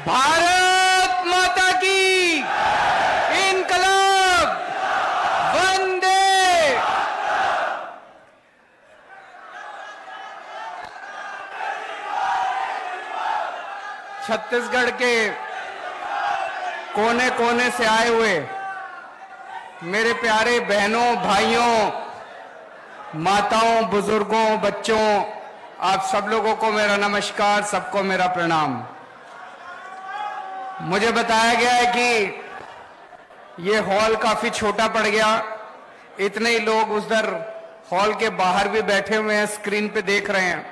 भारत माता की इनकलाब वंदे। छत्तीसगढ़ के कोने कोने से आए हुए मेरे प्यारे बहनों, भाइयों, माताओं, बुजुर्गों, बच्चों, आप सब लोगों को मेरा नमस्कार, सबको मेरा प्रणाम। मुझे बताया गया है कि ये हॉल काफी छोटा पड़ गया, इतने ही लोग उधर हॉल के बाहर भी बैठे हुए हैं, स्क्रीन पे देख रहे हैं।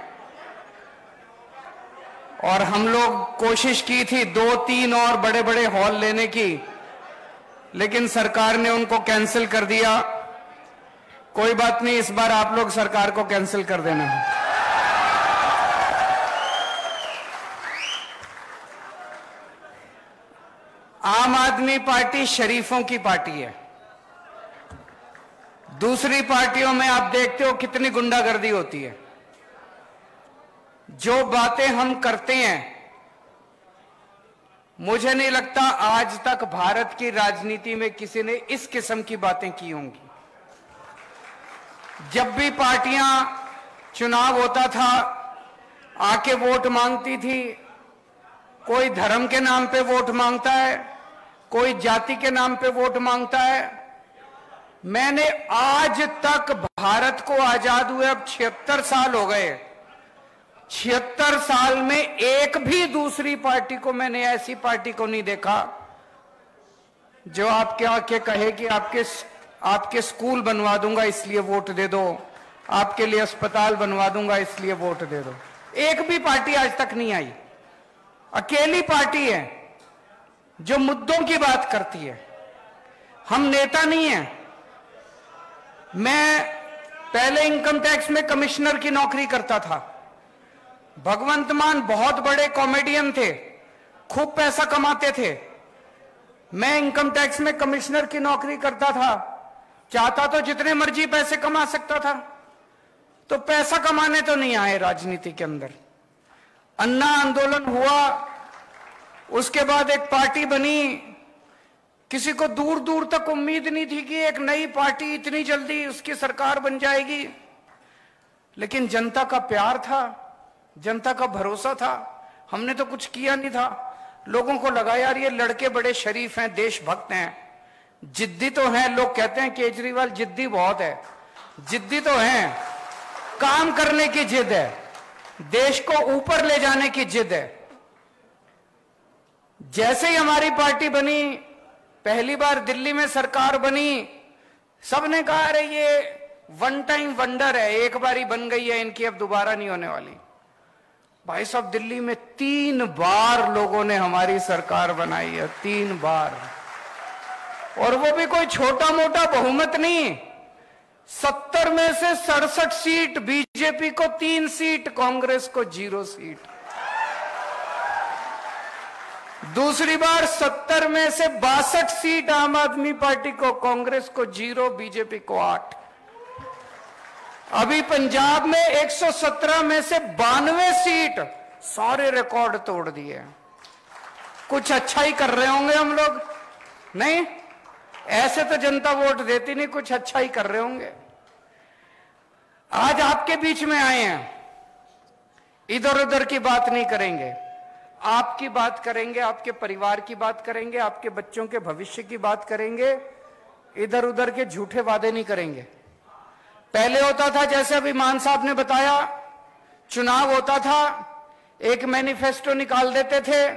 और हम लोग कोशिश की थी 2-3 और बड़े बड़े हॉल लेने की, लेकिन सरकार ने उनको कैंसिल कर दिया। कोई बात नहीं, इस बार आप लोग सरकार को कैंसिल कर देना। आम आदमी पार्टी शरीफों की पार्टी है। दूसरी पार्टियों में आप देखते हो कितनी गुंडागर्दी होती है। जो बातें हम करते हैं, मुझे नहीं लगता आज तक भारत की राजनीति में किसी ने इस किस्म की बातें की होंगी। जब भी पार्टियां चुनाव होता था आके वोट मांगती थी, कोई धर्म के नाम पे वोट मांगता है, कोई जाति के नाम पे वोट मांगता है। मैंने आज तक भारत को आजाद हुए अब 76 साल हो गए, 76 साल में एक भी दूसरी पार्टी को मैंने ऐसी पार्टी को नहीं देखा जो आपके आके कहे कि आपके स्कूल बनवा दूंगा इसलिए वोट दे दो, आपके लिए अस्पताल बनवा दूंगा इसलिए वोट दे दो। एक भी पार्टी आज तक नहीं आई। अकेली पार्टी है जो मुद्दों की बात करती है। हम नेता नहीं हैं। मैं पहले इनकम टैक्स में कमिश्नर की नौकरी करता था। भगवंत मान बहुत बड़े कॉमेडियन थे, खूब पैसा कमाते थे। मैं इनकम टैक्स में कमिश्नर की नौकरी करता था, चाहता तो जितने मर्जी पैसे कमा सकता था। तो पैसा कमाने तो नहीं आए राजनीति के अंदर। अन्ना आंदोलन हुआ, उसके बाद एक पार्टी बनी। किसी को दूर दूर तक उम्मीद नहीं थी कि एक नई पार्टी इतनी जल्दी उसकी सरकार बन जाएगी, लेकिन जनता का प्यार था, जनता का भरोसा था। हमने तो कुछ किया नहीं था। लोगों को लगा यार ये लड़के बड़े शरीफ हैं, देशभक्त हैं, जिद्दी तो हैं। लोग कहते हैं केजरीवाल जिद्दी बहुत है, जिद्दी तो हैं, काम करने की जिद है, देश को ऊपर ले जाने की जिद है। जैसे ही हमारी पार्टी बनी, पहली बार दिल्ली में सरकार बनी, सबने कहा अरे ये वन टाइम वंडर है, एक बारी बन गई है इनकी, अब दोबारा नहीं होने वाली। भाई साहब, दिल्ली में 3 बार लोगों ने हमारी सरकार बनाई है, 3 बार। और वो भी कोई छोटा मोटा बहुमत नहीं। 70 में से 67 सीट बीजेपी को, 3 सीट कांग्रेस को, 0 सीट। दूसरी बार 70 में से 62 सीट आम आदमी पार्टी को, कांग्रेस को 0, बीजेपी को 8। अभी पंजाब में 117 में से 92 सीट, सारे रिकॉर्ड तोड़ दिए। कुछ अच्छा ही कर रहे होंगे हम लोग, नहीं? ऐसे तो जनता वोट देती नहीं, कुछ अच्छा ही कर रहे होंगे। आज आपके बीच में आए हैं, इधर उधर की बात नहीं करेंगे, आपकी बात करेंगे, आपके परिवार की बात करेंगे, आपके बच्चों के भविष्य की बात करेंगे। इधर उधर के झूठे वादे नहीं करेंगे। पहले होता था, जैसे अभी मान साहब ने बताया, चुनाव होता था, एक मैनिफेस्टो निकाल देते थे।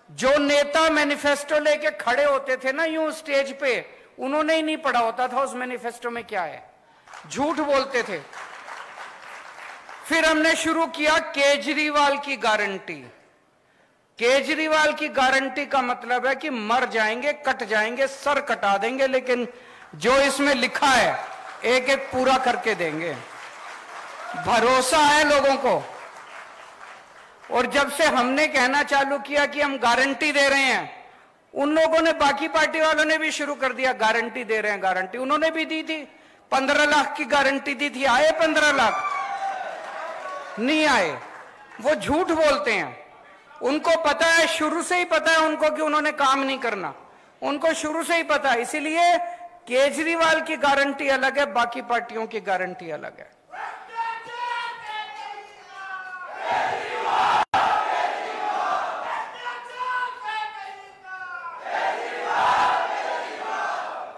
जो नेता मैनिफेस्टो लेके खड़े होते थे ना यूं स्टेज पे, उन्होंने ही नहीं पढ़ा होता था उस मैनिफेस्टो में क्या है, झूठ बोलते थे। फिर हमने शुरू किया केजरीवाल की गारंटी। केजरीवाल की गारंटी का मतलब है कि मर जाएंगे, कट जाएंगे, सर कटा देंगे, लेकिन जो इसमें लिखा है एक एक पूरा करके देंगे। भरोसा है लोगों को। और जब से हमने कहना चालू किया कि हम गारंटी दे रहे हैं, उन लोगों ने, बाकी पार्टी वालों ने भी शुरू कर दिया गारंटी दे रहे हैं, गारंटी। उन्होंने भी दी थी, 15 लाख की गारंटी दी थी। आए 15 लाख? नहीं आए। वो झूठ बोलते हैं। उनको पता है, शुरू से ही पता है उनको कि उन्होंने काम नहीं करना, उनको शुरू से ही पता है। इसीलिए केजरीवाल की गारंटी अलग है, बाकी पार्टियों की गारंटी अलग है।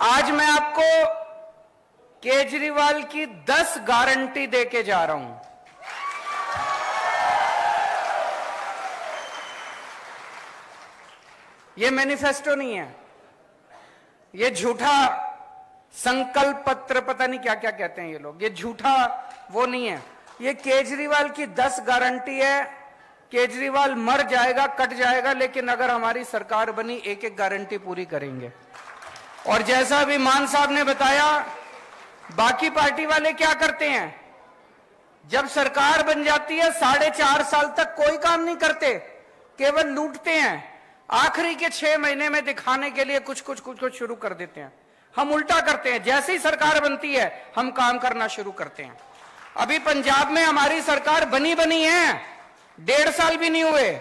आज मैं आपको केजरीवाल की 10 गारंटी देके जा रहा हूं। ये मैनिफेस्टो नहीं है, ये झूठा संकल्प पत्र, पता नहीं क्या क्या कहते हैं ये लोग, ये झूठा वो नहीं है। ये केजरीवाल की 10 गारंटी है। केजरीवाल मर जाएगा, कट जाएगा, लेकिन अगर हमारी सरकार बनी एक एक गारंटी पूरी करेंगे। और जैसा अभी मान साहब ने बताया, बाकी पार्टी वाले क्या करते हैं, जब सरकार बन जाती है 4.5 साल तक कोई काम नहीं करते, केवल लूटते हैं। आखिरी के 6 महीने में दिखाने के लिए कुछ कुछ शुरू कर देते हैं। हम उल्टा करते हैं, जैसे ही सरकार बनती है हम काम करना शुरू करते हैं। अभी पंजाब में हमारी सरकार बनी है, 1.5 साल भी नहीं हुए।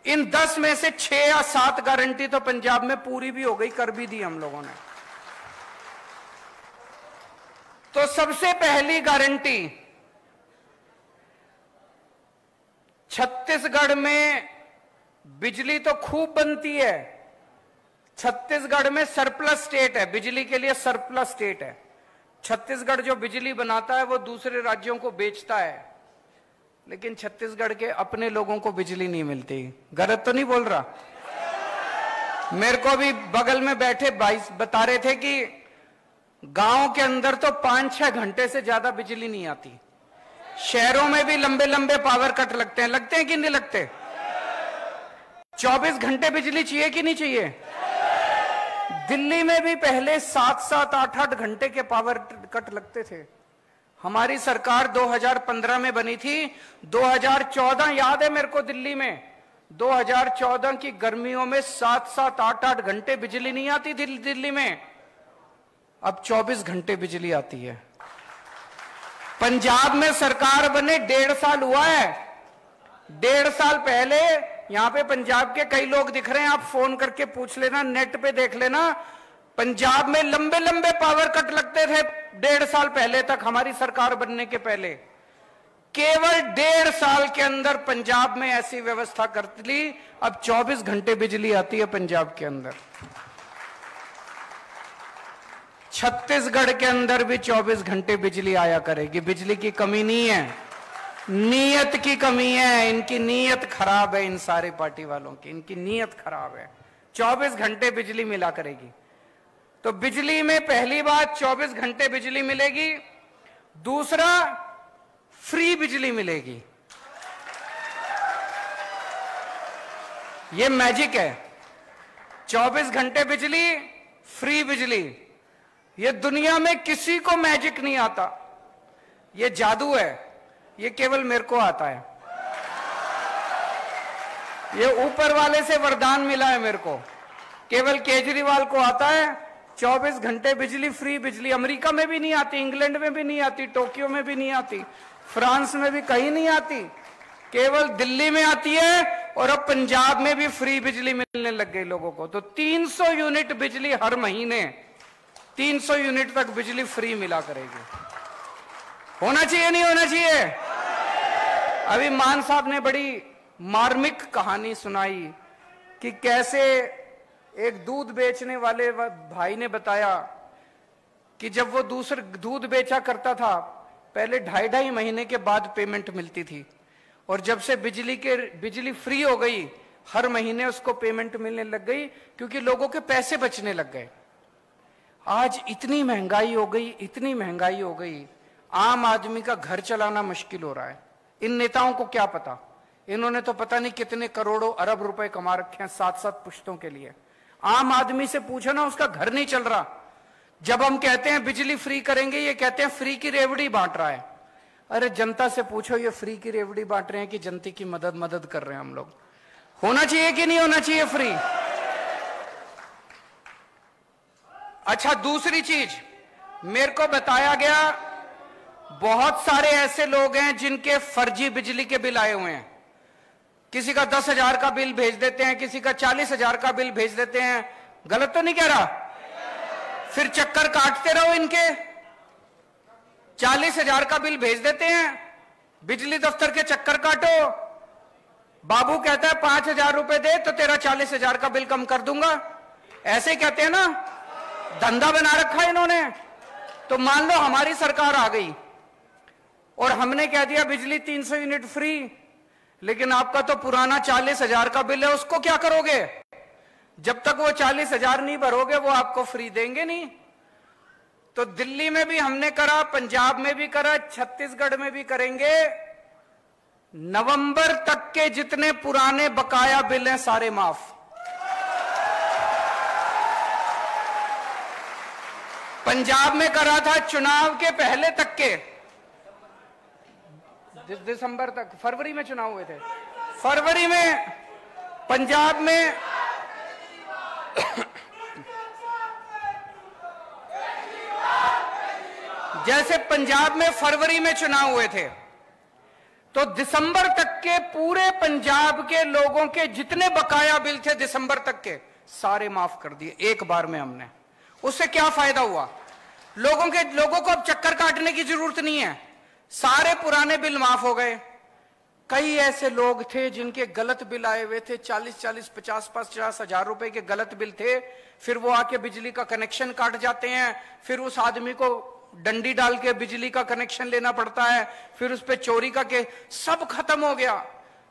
इन 10 में से 6 या 7 गारंटी तो पंजाब में पूरी भी हो गई, कर भी दी हम लोगों ने। तो सबसे पहली गारंटी, छत्तीसगढ़ में बिजली तो खूब बनती है। छत्तीसगढ़ में सरप्लस स्टेट है, बिजली के लिए सरप्लस स्टेट है। छत्तीसगढ़ जो बिजली बनाता है वो दूसरे राज्यों को बेचता है, लेकिन छत्तीसगढ़ के अपने लोगों को बिजली नहीं मिलती। गलत तो नहीं बोल रहा? मेरे को भी बगल में बैठे भाई बता रहे थे कि गांव के अंदर तो 5-6 घंटे से ज्यादा बिजली नहीं आती। शहरों में भी लंबे लंबे पावर कट लगते हैं कि नहीं लगते? 24 घंटे बिजली चाहिए कि नहीं चाहिए? दिल्ली में भी पहले 7-7, 8-8 घंटे के पावर कट लगते थे। हमारी सरकार 2015 में बनी थी। 2014 याद है मेरे को, दिल्ली में 2014 की गर्मियों में 7-7, 8-8 घंटे बिजली नहीं आती थी दिल्ली में। अब 24 घंटे बिजली आती है। पंजाब में सरकार बने 1.5 साल हुआ है। 1.5 साल पहले यहां पे पंजाब के कई लोग दिख रहे हैं, आप फोन करके पूछ लेना, नेट पे देख लेना। पंजाब में लंबे लंबे पावर कट लगते थे 1.5 साल पहले तक, हमारी सरकार बनने के पहले। केवल 1.5 साल के अंदर पंजाब में ऐसी व्यवस्था कर ली, अब 24 घंटे बिजली आती है पंजाब के अंदर। छत्तीसगढ़ के अंदर भी 24 घंटे बिजली आया करेगी। बिजली की कमी नहीं है, नीयत की कमी है। इनकी नीयत खराब है, इन सारे पार्टी वालों की, इनकी नीयत खराब है। 24 घंटे बिजली मिला करेगी। तो बिजली में पहली बात 24 घंटे बिजली मिलेगी। दूसरा, फ्री बिजली मिलेगी। ये मैजिक है, 24 घंटे बिजली, फ्री बिजली। ये दुनिया में किसी को मैजिक नहीं आता, ये जादू है, ये केवल मेरे को आता है। ये ऊपर वाले से वरदान मिला है मेरे को, केवल केजरीवाल को आता है। 24 घंटे बिजली, फ्री बिजली। अमेरिका में भी नहीं आती, इंग्लैंड में भी नहीं आती, टोक्यो में भी नहीं आती, फ्रांस में भी कहीं नहीं आती, केवल दिल्ली में आती है। और अब पंजाब में भी फ्री बिजली मिलने लग गई लोगों को। तो 300 यूनिट बिजली हर महीने, 300 यूनिट तक बिजली फ्री मिला करेगी। होना चाहिए नहीं होना चाहिए? अभी मान साहब ने बड़ी मार्मिक कहानी सुनाई कि कैसे एक दूध बेचने वाले भाई ने बताया कि जब वो दूसरे दूध बेचा करता था, पहले 2.5 महीने के बाद पेमेंट मिलती थी, और जब से बिजली फ्री हो गई, हर महीने उसको पेमेंट मिलने लग गई, क्योंकि लोगों के पैसे बचने लग गए। आज इतनी महंगाई हो गई, इतनी महंगाई हो गई, आम आदमी का घर चलाना मुश्किल हो रहा है। इन नेताओं को क्या पता, इन्होंने तो पता नहीं कितने करोड़ों अरब रुपए कमा रखे हैं 7-7 पुश्तों के लिए। आम आदमी से पूछो ना, उसका घर नहीं चल रहा। जब हम कहते हैं बिजली फ्री करेंगे, ये कहते हैं फ्री की रेवड़ी बांट रहा है। अरे जनता से पूछो, ये फ्री की रेवड़ी बांट रहे हैं कि जनता की मदद कर रहे हैं हम लोग? होना चाहिए कि नहीं होना चाहिए फ्री? अच्छा, दूसरी चीज मेरे को बताया गया, बहुत सारे ऐसे लोग हैं जिनके फर्जी बिजली के बिल आए हुए हैं। किसी का 10,000 का बिल भेज देते हैं, किसी का 40,000 का बिल भेज देते हैं। गलत तो नहीं कह रहा? फिर चक्कर काटते रहो इनके। 40,000 का बिल भेज देते हैं, बिजली दफ्तर के चक्कर काटो। बाबू कहता है 5,000 रुपए दे तो तेरा 40,000 का बिल कम कर दूंगा। ऐसे ही कहते हैं ना, धंधा बना रखा है इन्होंने। तो मान लो हमारी सरकार आ गई और हमने कह दिया बिजली 300 यूनिट फ्री, लेकिन आपका तो पुराना 40,000 का बिल है, उसको क्या करोगे? जब तक वो 40,000 नहीं भरोगे वो आपको फ्री देंगे नहीं। तो दिल्ली में भी हमने करा, पंजाब में भी करा, छत्तीसगढ़ में भी करेंगे। नवंबर तक के जितने पुराने बकाया बिल हैं सारे माफ। पंजाब में करा था चुनाव के पहले तक के, दिसंबर तक, फरवरी में चुनाव हुए थे। फरवरी में पंजाब में जैसे पंजाब में फरवरी में चुनाव हुए थे, तो दिसंबर तक के पूरे पंजाब के लोगों के जितने बकाया बिल थे दिसंबर तक के सारे माफ कर दिए एक बार में हमने। उससे क्या फायदा हुआ? लोगों को अब चक्कर काटने की जरूरत नहीं है, सारे पुराने बिल माफ हो गए। कई ऐसे लोग थे जिनके गलत बिल आए हुए थे, 40-40, 50-50 हजार रुपए के गलत बिल थे। फिर वो आके बिजली का कनेक्शन काट जाते हैं, फिर उस आदमी को डंडी डाल के बिजली का कनेक्शन लेना पड़ता है, फिर उस पे चोरी का के सब खत्म हो गया।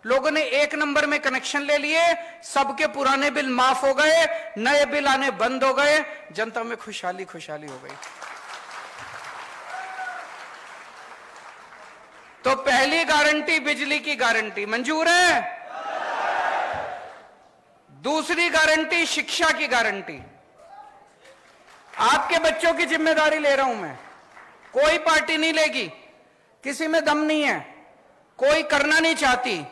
लोगों ने एक नंबर में कनेक्शन ले लिए, सबके पुराने बिल माफ हो गए, नए बिल आने बंद हो गए, जनता में खुशहाली खुशहाली हो गई। तो पहली गारंटी बिजली की गारंटी मंजूर है। दूसरी गारंटी शिक्षा की गारंटी। आपके बच्चों की जिम्मेदारी ले रहा हूं मैं, कोई पार्टी नहीं लेगी, किसी में दम नहीं है, कोई करना नहीं चाहती।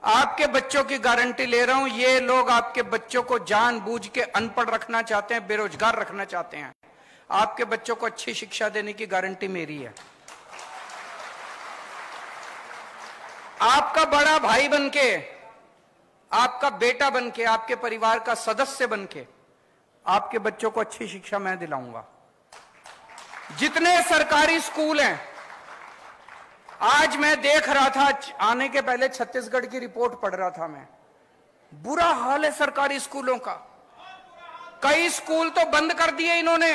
आपके बच्चों की गारंटी ले रहा हूं। ये लोग आपके बच्चों को जानबूझ के अनपढ़ रखना चाहते हैं, बेरोजगार रखना चाहते हैं। आपके बच्चों को अच्छी शिक्षा देने की गारंटी मेरी है। आपका बड़ा भाई बनके, आपका बेटा बनके, आपके परिवार का सदस्य बनके आपके बच्चों को अच्छी शिक्षा मैं दिलाऊंगा। जितने सरकारी स्कूल हैं, आज मैं देख रहा था, आने के पहले छत्तीसगढ़ की रिपोर्ट पढ़ रहा था मैं, बुरा हाल है सरकारी स्कूलों का। कई स्कूल तो बंद कर दिए इन्होंने।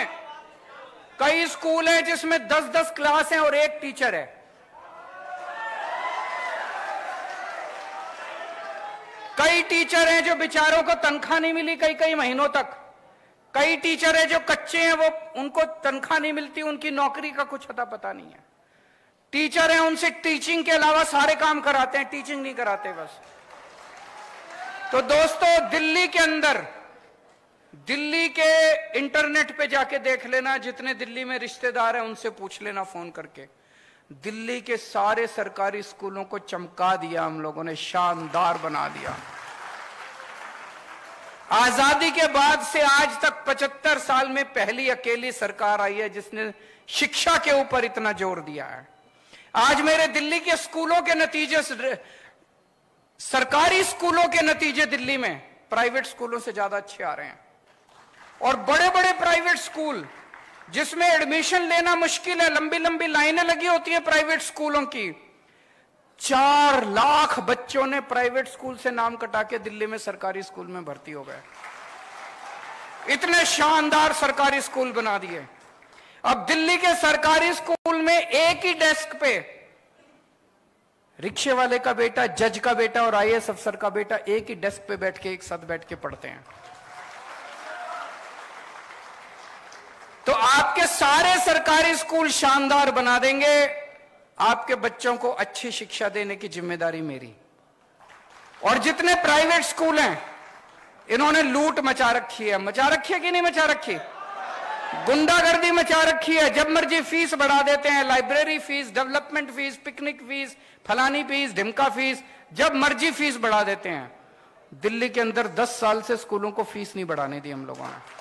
कई स्कूल हैं जिसमें 10-10 क्लास हैं और एक टीचर है। कई टीचर हैं जो बेचारों को तनख्वाह नहीं मिली कई महीनों तक। कई टीचर हैं जो कच्चे हैं, वो उनको तनख्वाह नहीं मिलती, उनकी नौकरी का कुछ अता पता नहीं है। टीचर हैं, उनसे टीचिंग के अलावा सारे काम कराते हैं, टीचिंग नहीं कराते बस। तो दोस्तों, दिल्ली के अंदर, दिल्ली के इंटरनेट पे जाके देख लेना, जितने दिल्ली में रिश्तेदार हैं उनसे पूछ लेना फोन करके, दिल्ली के सारे सरकारी स्कूलों को चमका दिया हम लोगों ने, शानदार बना दिया। आजादी के बाद से आज तक 75 साल में पहली अकेली सरकार आई है जिसने शिक्षा के ऊपर इतना जोर दिया है। आज मेरे दिल्ली के स्कूलों के नतीजे, सरकारी स्कूलों के नतीजे दिल्ली में प्राइवेट स्कूलों से ज्यादा अच्छे आ रहे हैं। और बड़े बड़े प्राइवेट स्कूल जिसमें एडमिशन लेना मुश्किल है, लंबी लंबी लाइनें लगी होती है प्राइवेट स्कूलों की, 4 लाख बच्चों ने प्राइवेट स्कूल से नाम कटा के दिल्ली में सरकारी स्कूल में भर्ती हो गए। इतने शानदार सरकारी स्कूल बना दिए। अब दिल्ली के सरकारी स्कूल में एक ही डेस्क पे रिक्शे वाले का बेटा, जज का बेटा और आईएएस अफसर का बेटा एक ही डेस्क पे बैठ के, एक साथ बैठ के पढ़ते हैं। तो आपके सारे सरकारी स्कूल शानदार बना देंगे। आपके बच्चों को अच्छी शिक्षा देने की जिम्मेदारी मेरी। और जितने प्राइवेट स्कूल हैं, इन्होंने लूट मचा रखी है। मचा रखी है कि नहीं मचा रखी? गुंडागर्दी मचा रखी है। जब मर्जी फीस बढ़ा देते हैं, library fees, development fees, picnic fees, फलानी फीस, ढिमका फीस, जब मर्जी फीस बढ़ा देते हैं। दिल्ली के अंदर 10 साल से स्कूलों को फीस नहीं बढ़ाने दी हम लोगों ने।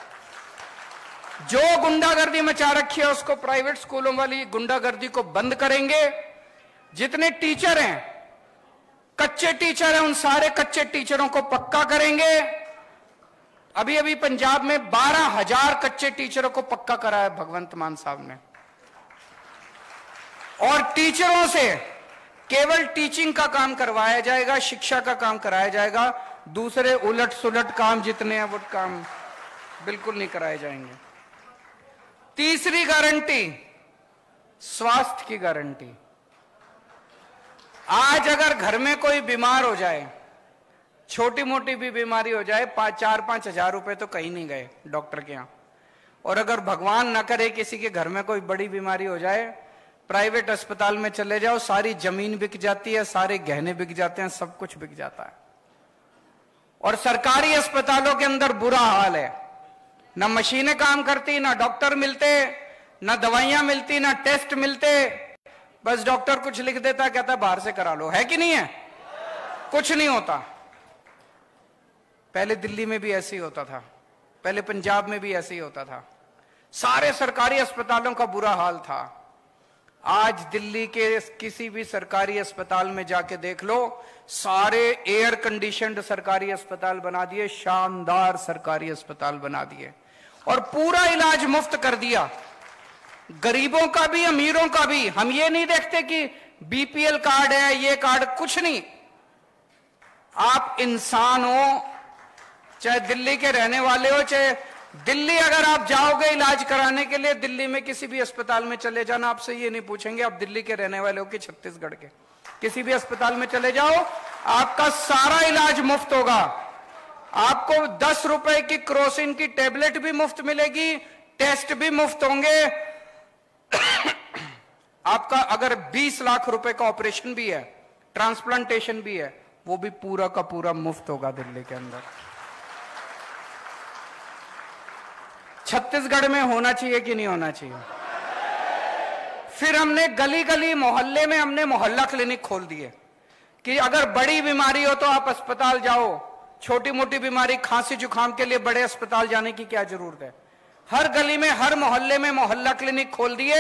जो गुंडागर्दी मचा रखी है उसको, प्राइवेट स्कूलों वाली गुंडागर्दी को बंद करेंगे। जितने टीचर हैं कच्चे टीचर हैं, उन सारे कच्चे टीचरों को पक्का करेंगे। अभी अभी पंजाब में 12,000 कच्चे टीचरों को पक्का करा है भगवंत मान साहब ने। और टीचरों से केवल टीचिंग का काम करवाया जाएगा, शिक्षा का काम कराया जाएगा, दूसरे उलट सुलट काम जितने हैं वो काम बिल्कुल नहीं कराए जाएंगे। तीसरी गारंटी, स्वास्थ्य की गारंटी। आज अगर घर में कोई बीमार हो जाए, छोटी मोटी भी बीमारी हो जाए, 4-5 हजार रुपए तो कहीं नहीं गए डॉक्टर के यहां। और अगर भगवान ना करे किसी के घर में कोई बड़ी बीमारी हो जाए, प्राइवेट अस्पताल में चले जाओ, सारी जमीन बिक जाती है, सारे गहने बिक जाते हैं, सब कुछ बिक जाता है। और सरकारी अस्पतालों के अंदर बुरा हाल है, ना मशीनें काम करती, ना डॉक्टर मिलते, ना दवाइयां मिलती, ना टेस्ट मिलते। बस डॉक्टर कुछ लिख देता, कहता बाहर से करा लो, है कि नहीं है? कुछ नहीं होता। पहले दिल्ली में भी ऐसे ही होता था, पहले पंजाब में भी ऐसे ही होता था, सारे सरकारी अस्पतालों का बुरा हाल था। आज दिल्ली के किसी भी सरकारी अस्पताल में जाके देख लो, सारे एयर कंडीशनड सरकारी अस्पताल बना दिए, शानदार सरकारी अस्पताल बना दिए, और पूरा इलाज मुफ्त कर दिया, गरीबों का भी अमीरों का भी। हम ये नहीं देखते कि बीपीएल कार्ड है, ये कार्ड, कुछ नहीं। आप इंसान हो, चाहे दिल्ली के रहने वाले हो, चाहे दिल्ली अगर आप जाओगे इलाज कराने के लिए, दिल्ली में किसी भी अस्पताल में चले जाना, आपसे ये नहीं पूछेंगे आप दिल्ली के रहने वाले हो कि छत्तीसगढ़ के। किसी भी अस्पताल में चले जाओ, आपका सारा इलाज मुफ्त होगा। आपको 10 रुपए की क्रोसिन की टेबलेट भी मुफ्त मिलेगी, टेस्ट भी मुफ्त होंगे। आपका अगर 20 लाख रुपए का ऑपरेशन भी है, ट्रांसप्लांटेशन भी है, वो भी पूरा का पूरा मुफ्त होगा दिल्ली के अंदर। छत्तीसगढ़ में होना चाहिए कि नहीं होना चाहिए? फिर हमने गली गली मोहल्ले में हमने मोहल्ला क्लिनिक खोल दिए कि अगर बड़ी बीमारी हो तो आप अस्पताल जाओ, छोटी मोटी बीमारी खांसी जुकाम के लिए बड़े अस्पताल जाने की क्या जरूरत है। हर गली में, हर मोहल्ले में मोहल्ला क्लिनिक खोल दिए।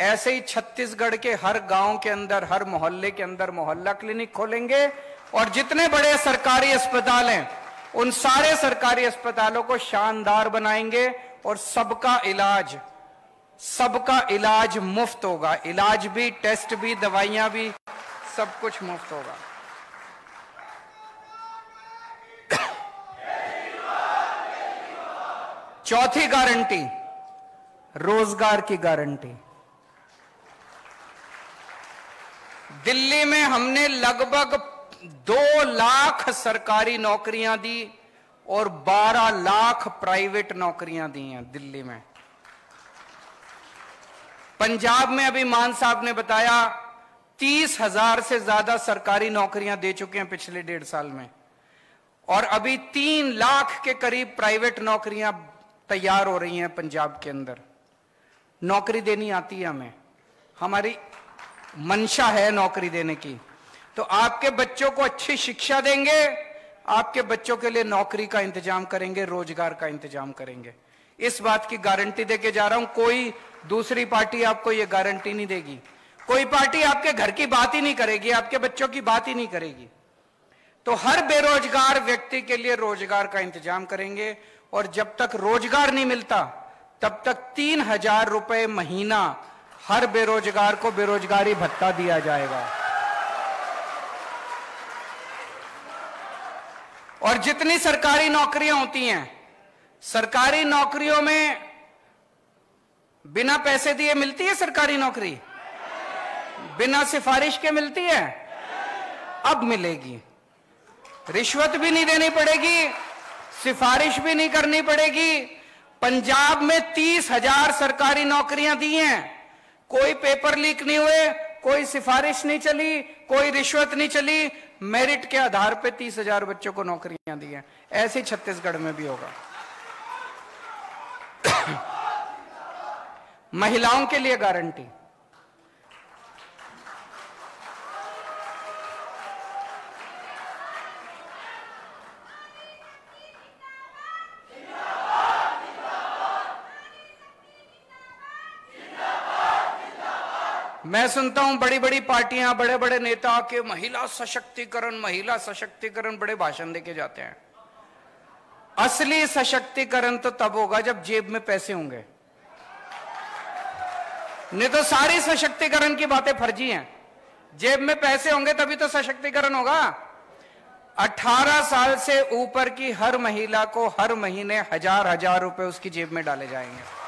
ऐसे ही छत्तीसगढ़ के हर गांव के अंदर, हर मोहल्ले के अंदर मोहल्ला क्लिनिक खोलेंगे, और जितने बड़े सरकारी अस्पताल हैं उन सारे सरकारी अस्पतालों को शानदार बनाएंगे, और सबका इलाज मुफ्त होगा। इलाज भी, टेस्ट भी, दवाइयां भी, सब कुछ मुफ्त होगा। चौथी गारंटी, रोजगार की गारंटी। दिल्ली में हमने लगभग 2 लाख सरकारी नौकरियां दी और 12 लाख प्राइवेट नौकरियां दी हैं दिल्ली में। पंजाब में अभी मान साहब ने बताया 30,000 से ज्यादा सरकारी नौकरियां दे चुके हैं पिछले 1.5 साल में, और अभी 3 लाख के करीब प्राइवेट नौकरियां तैयार हो रही हैं पंजाब के अंदर। नौकरी देनी आती है हमें, हमारी मंशा है नौकरी देने की। तो आपके बच्चों को अच्छी शिक्षा देंगे, आपके बच्चों के लिए नौकरी का इंतजाम करेंगे, रोजगार का इंतजाम करेंगे। इस बात की गारंटी देके जा रहा हूं। कोई दूसरी पार्टी आपको यह गारंटी नहीं देगी, कोई पार्टी आपके घर की बात ही नहीं करेगी, आपके बच्चों की बात ही नहीं करेगी। तो हर बेरोजगार व्यक्ति के लिए रोजगार का इंतजाम करेंगे, और जब तक रोजगार नहीं मिलता तब तक 3,000 रुपए महीना हर बेरोजगार को बेरोजगारी भत्ता दिया जाएगा। और जितनी सरकारी नौकरियां होती हैं, सरकारी नौकरियों में बिना पैसे दिए मिलती है सरकारी नौकरी, बिना सिफारिश के मिलती है, अब मिलेगी। रिश्वत भी नहीं देनी पड़ेगी, सिफारिश भी नहीं करनी पड़ेगी। पंजाब में 30,000 सरकारी नौकरियां दी हैं, कोई पेपर लीक नहीं हुए, कोई सिफारिश नहीं चली, कोई रिश्वत नहीं चली, मेरिट के आधार पे 30,000 बच्चों को नौकरियां दी हैं। ऐसे ही छत्तीसगढ़ में भी होगा। महिलाओं के लिए गारंटी, मैं सुनता हूं बड़ी बड़ी पार्टियां, बड़े बड़े नेता के महिला सशक्तिकरण बड़े भाषण देके जाते हैं। असली सशक्तिकरण तो तब होगा जब जेब में पैसे होंगे, नहीं तो सारी सशक्तिकरण की बातें फर्जी हैं। जेब में पैसे होंगे तभी तो सशक्तिकरण होगा। 18 साल से ऊपर की हर महिला को हर महीने 1000 रुपए उसकी जेब में डाले जाएंगे।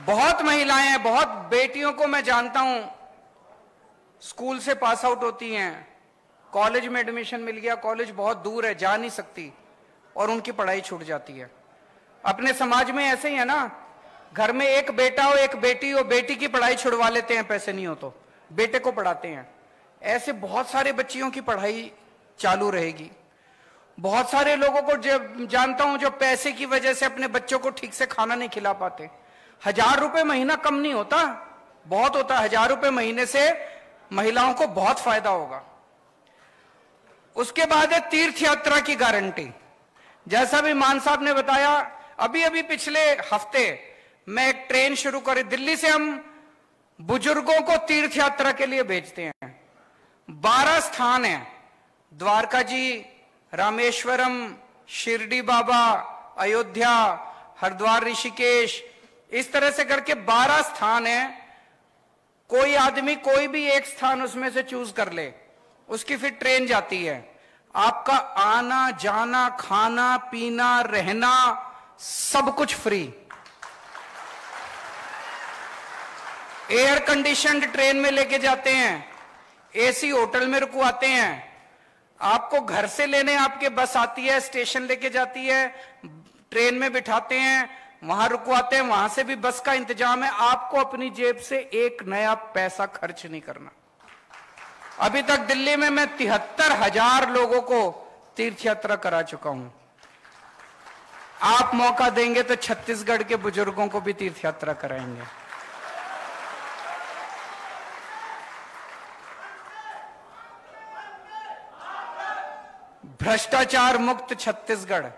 बहुत महिलाएं हैं, बहुत बेटियों को मैं जानता हूं, स्कूल से पास आउट होती हैं, कॉलेज में एडमिशन मिल गया, कॉलेज बहुत दूर है, जा नहीं सकती, और उनकी पढ़ाई छूट जाती है। अपने समाज में ऐसे ही है ना, घर में एक बेटा हो एक बेटी हो, बेटी की पढ़ाई छुड़वा लेते हैं, पैसे नहीं हो तो बेटे को पढ़ाते हैं। ऐसे बहुत सारे बच्चियों की पढ़ाई चालू रहेगी। बहुत सारे लोगों को जो जानता हूं जो पैसे की वजह से अपने बच्चों को ठीक से खाना नहीं खिला पाते। 1000 रुपए महीना कम नहीं होता, बहुत होता है। 1000 रुपए महीने से महिलाओं को बहुत फायदा होगा। उसके बाद है तीर्थ यात्रा की गारंटी। जैसा भी मान साहब ने बताया, अभी अभी पिछले हफ्ते मैं एक ट्रेन शुरू करी, दिल्ली से हम बुजुर्गों को तीर्थ यात्रा के लिए भेजते हैं। 12 स्थान हैं, द्वारका जी, रामेश्वरम, शिरडी बाबा, अयोध्या, हरिद्वार, ऋषिकेश, इस तरह से करके 12 स्थान हैं। कोई आदमी कोई भी एक स्थान उसमें से चूज कर ले, उसकी फिर ट्रेन जाती है। आपका आना जाना, खाना पीना, रहना, सब कुछ फ्री। एयर कंडीशनड ट्रेन में लेके जाते हैं, एसी होटल में रुकवाते हैं, आपको घर से लेने आपके बस आती है, स्टेशन लेके जाती है, ट्रेन में बिठाते हैं, वहां रुकवाते हैं, वहां से भी बस का इंतजाम है। आपको अपनी जेब से एक नया पैसा खर्च नहीं करना। अभी तक दिल्ली में मैं 73,000 लोगों को तीर्थ यात्रा करा चुका हूं। आप मौका देंगे तो छत्तीसगढ़ के बुजुर्गों को भी तीर्थ यात्रा कराएंगे। भ्रष्टाचार मुक्त छत्तीसगढ़।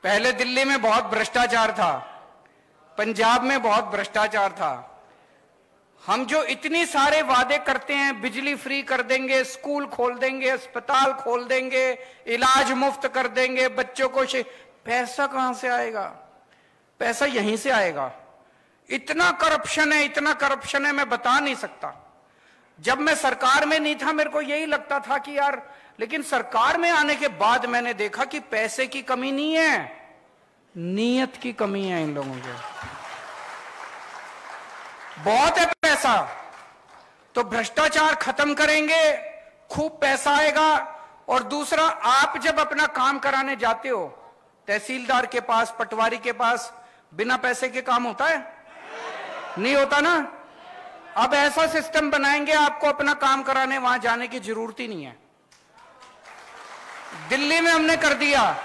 पहले दिल्ली में बहुत भ्रष्टाचार था, पंजाब में बहुत भ्रष्टाचार था। हम जो इतनी सारे वादे करते हैं, बिजली फ्री कर देंगे, स्कूल खोल देंगे, अस्पताल खोल देंगे, इलाज मुफ्त कर देंगे, बच्चों को पैसा कहां से आएगा? पैसा यहीं से आएगा। इतना करप्शन है, इतना करप्शन है, मैं बता नहीं सकता। जब मैं सरकार में नहीं था मेरे को यही लगता था कि यार, लेकिन सरकार में आने के बाद मैंने देखा कि पैसे की कमी नहीं है, नीयत की कमी है इन लोगों के। बहुत है पैसा, तो भ्रष्टाचार खत्म करेंगे, खूब पैसा आएगा। और दूसरा, आप जब अपना काम कराने जाते हो तहसीलदार के पास, पटवारी के पास, बिना पैसे के काम होता है? नहीं होता ना। अब ऐसा सिस्टम बनाएंगे, आपको अपना काम कराने वहां जाने की जरूरत ही नहीं है। दिल्ली में हमने कर दिया,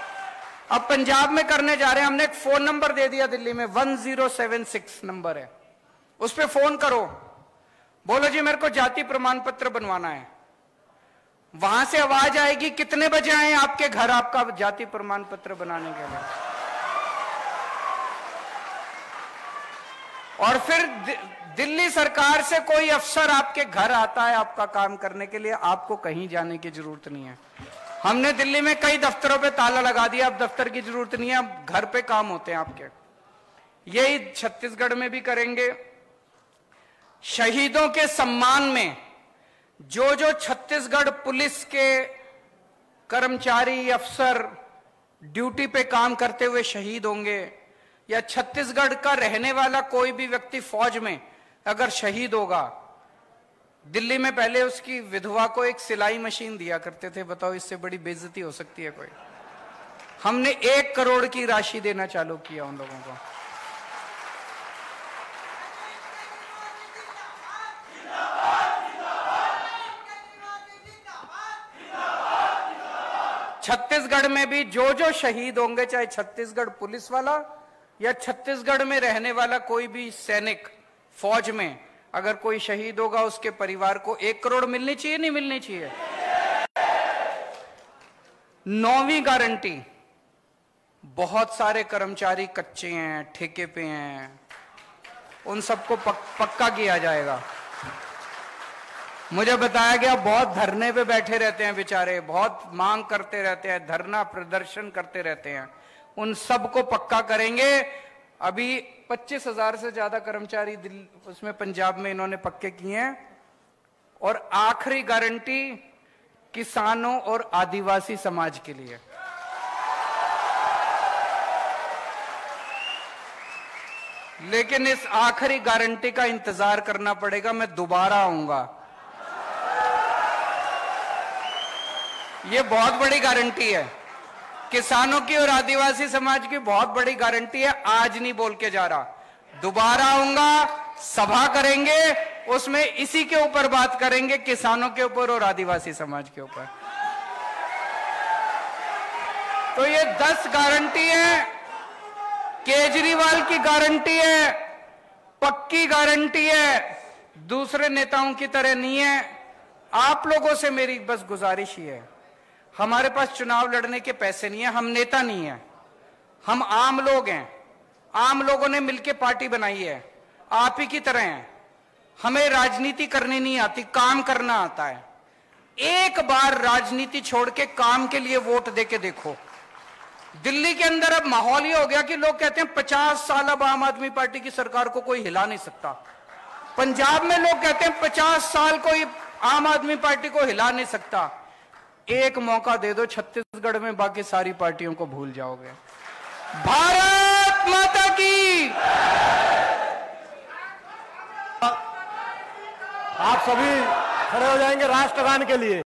अब पंजाब में करने जा रहे हैं। हमने एक फोन नंबर दे दिया दिल्ली में, 1076 नंबर है, उस पर फोन करो, बोलो जी मेरे को जाति प्रमाण पत्र बनवाना है। वहां से आवाज आएगी, कितने बजे आए आपके घर आपका जाति प्रमाण पत्र बनाने के लिए। और फिर दिल्ली सरकार से कोई अफसर आपके घर आता है आपका काम करने के लिए, आपको कहीं जाने की जरूरत नहीं है। हमने दिल्ली में कई दफ्तरों पे ताला लगा दिया, अब दफ्तर की जरूरत नहीं है, अब घर पे काम होते हैं आपके। यही छत्तीसगढ़ में भी करेंगे। शहीदों के सम्मान में जो जो छत्तीसगढ़ पुलिस के कर्मचारी, अफसर ड्यूटी पे काम करते हुए शहीद होंगे, या छत्तीसगढ़ का रहने वाला कोई भी व्यक्ति फौज में अगर शहीद होगा, दिल्ली में पहले उसकी विधवा को एक सिलाई मशीन दिया करते थे। बताओ इससे बड़ी बेइज्जती हो सकती है कोई? हमने 1 करोड़ की राशि देना चालू किया उन लोगों को। छत्तीसगढ़ में भी जो जो शहीद होंगे, चाहे छत्तीसगढ़ पुलिस वाला या छत्तीसगढ़ में रहने वाला कोई भी सैनिक, फौज में अगर कोई शहीद होगा, उसके परिवार को 1 करोड़ मिलनी चाहिए, नहीं मिलनी चाहिए? 9वीं गारंटी, बहुत सारे कर्मचारी कच्चे हैं, ठेके पे हैं, उन सबको पक्का किया जाएगा। मुझे बताया गया बहुत धरने पे बैठे रहते हैं बेचारे, बहुत मांग करते रहते हैं, धरना प्रदर्शन करते रहते हैं, उन सबको पक्का करेंगे। अभी 25,000 से ज्यादा कर्मचारी उसमें पंजाब में इन्होंने पक्के किए हैं। और आखिरी गारंटी किसानों और आदिवासी समाज के लिए। लेकिन इस आखिरी गारंटी का इंतजार करना पड़ेगा, मैं दोबारा आऊंगा। ये बहुत बड़ी गारंटी है, किसानों की और आदिवासी समाज की बहुत बड़ी गारंटी है। आज नहीं बोल के जा रहा, दोबारा आऊंगा, सभा करेंगे, उसमें इसी के ऊपर बात करेंगे, किसानों के ऊपर और आदिवासी समाज के ऊपर। तो ये 10 गारंटी है, केजरीवाल की गारंटी है, पक्की गारंटी है, दूसरे नेताओं की तरह नहीं है। आप लोगों से मेरी बस गुजारिश ही है, हमारे पास चुनाव लड़ने के पैसे नहीं है, हम नेता नहीं है, हम आम लोग हैं। आम लोगों ने मिलकर पार्टी बनाई है, आप ही की तरह हैं। हमें राजनीति करनी नहीं आती, काम करना आता है। एक बार राजनीति छोड़ के काम के लिए वोट देके देखो। दिल्ली के अंदर अब माहौल ये हो गया कि लोग कहते हैं 50 साल अब आम आदमी पार्टी की सरकार को कोई हिला नहीं सकता। पंजाब में लोग कहते हैं 50 साल कोई आम आदमी पार्टी को हिला नहीं सकता। एक मौका दे दो छत्तीसगढ़ में, बाकी सारी पार्टियों को भूल जाओगे। भारत माता की। आप सभी खड़े हो जाएंगे राष्ट्रगान के लिए।